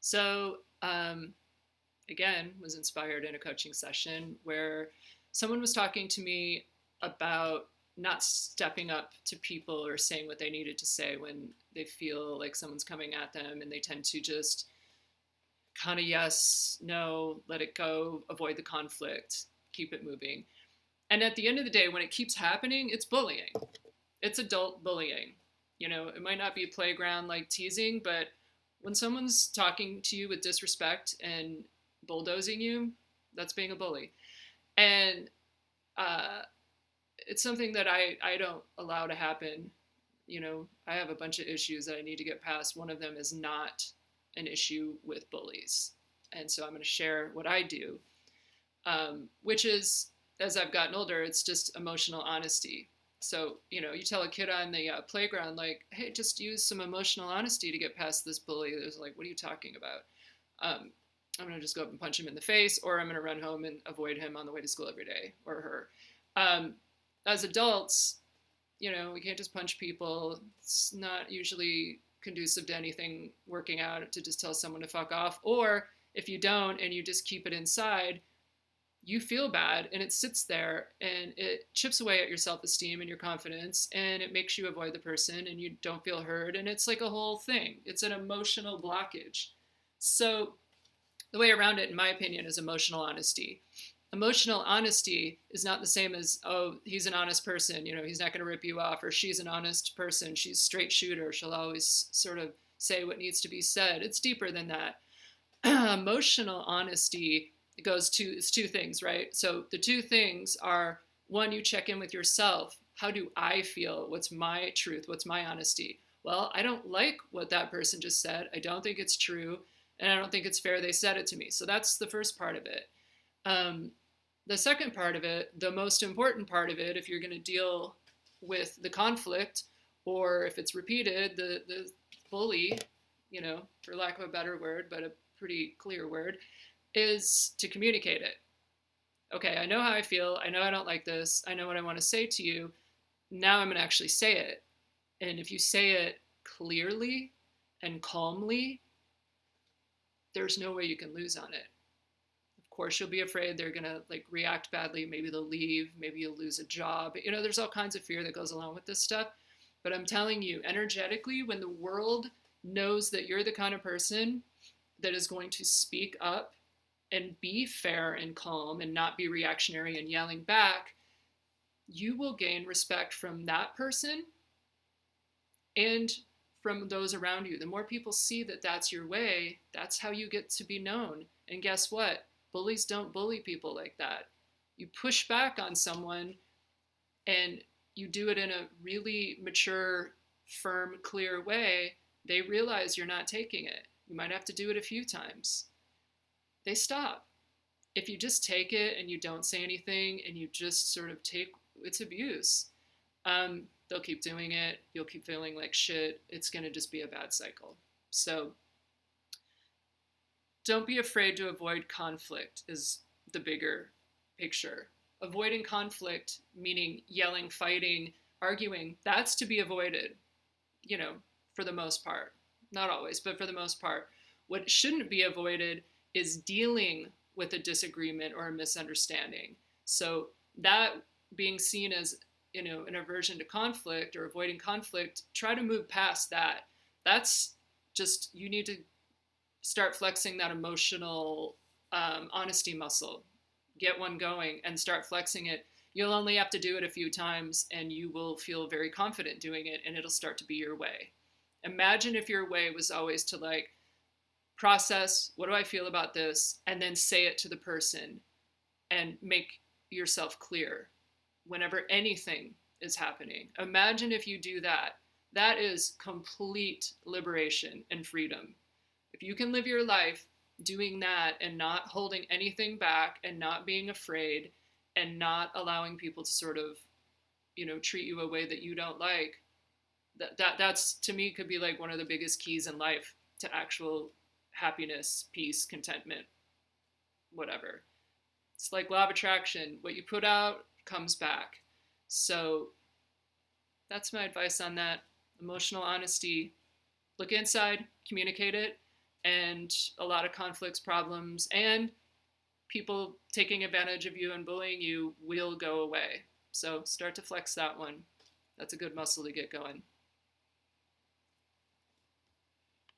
So, again, was inspired in a coaching session where someone was talking to me about not stepping up to people or saying what they needed to say when they feel like someone's coming at them, and they tend to just kind of yes, no, let it go, avoid the conflict, keep it moving. And at the end of the day, when it keeps happening, it's bullying. It's adult bullying. It might not be a playground like teasing, but when someone's talking to you with disrespect and bulldozing you, that's being a bully. And uh, it's something that I don't allow to happen. I have a bunch of issues that I need to get past. One of them is not an issue with bullies. And so I'm going to share what I do, which is, as I've gotten older, it's just emotional honesty. So, you tell a kid on the playground, like, hey, just use some emotional honesty to get past this bully. There's like, what are you talking about? I'm going to just go up and punch him in the face, or I'm going to run home and avoid him on the way to school every day, or her. As adults, we can't just punch people. It's not usually conducive to anything working out to just tell someone to fuck off. Or if you don't and you just keep it inside, you feel bad and it sits there and it chips away at your self-esteem and your confidence, and it makes you avoid the person and you don't feel heard, and it's like a whole thing. It's an emotional blockage. So the way around it, in my opinion, is emotional honesty. Emotional honesty is not the same as, oh, he's an honest person, he's not going to rip you off, or she's an honest person, she's a straight shooter, she'll always sort of say what needs to be said. It's deeper than that. Emotional honesty it's two things, right? So the two things are, one, you check in with yourself. How do I feel? What's my truth? What's my honesty? Well, I don't like what that person just said. I don't think it's true, and I don't think it's fair they said it to me. So that's the first part of it. The second part of it, the most important part of it, if you're going to deal with the conflict, or if it's repeated, the bully, for lack of a better word, but a pretty clear word, is to communicate it. Okay, I know how I feel. I know I don't like this. I know what I want to say to you. Now I'm going to actually say it. And if you say it clearly and calmly, there's no way you can lose on it. Of course, you'll be afraid they're going to like react badly. Maybe they'll leave. Maybe you'll lose a job. There's all kinds of fear that goes along with this stuff. But I'm telling you, energetically, when the world knows that you're the kind of person that is going to speak up and be fair and calm and not be reactionary and yelling back, you will gain respect from that person and from those around you. The more people see that that's your way, that's how you get to be known. And guess what? Bullies don't bully people like that. You push back on someone and you do it in a really mature, firm, clear way. They realize you're not taking it. You might have to do it a few times. They stop. If you just take it and you don't say anything and you just sort of take, it's abuse. They'll keep doing it. You'll keep feeling like shit. It's going to just be a bad cycle. So don't be afraid to avoid conflict is the bigger picture. Avoiding conflict, meaning yelling, fighting, arguing, that's to be avoided, for the most part. Not always, but for the most part. What shouldn't be avoided is dealing with a disagreement or a misunderstanding. So that being seen as, an aversion to conflict or avoiding conflict, try to move past that. That's just, you need to start flexing that emotional honesty muscle. Get one going and start flexing it. You'll only have to do it a few times and you will feel very confident doing it, and it'll start to be your way. Imagine if your way was always to like process, what do I feel about this, and then say it to the person and make yourself clear whenever anything is happening. Imagine if you do that. That is complete liberation and freedom. If you can live your life doing that and not holding anything back and not being afraid and not allowing people to sort of, treat you a way that you don't like, that's to me could be like one of the biggest keys in life to actual happiness, peace, contentment, whatever. It's like law of attraction. What you put out comes back. So that's my advice on that. Emotional honesty. Look inside, communicate it, and a lot of conflicts, problems, and people taking advantage of you and bullying you will go away. So start to flex that one. That's a good muscle to get going.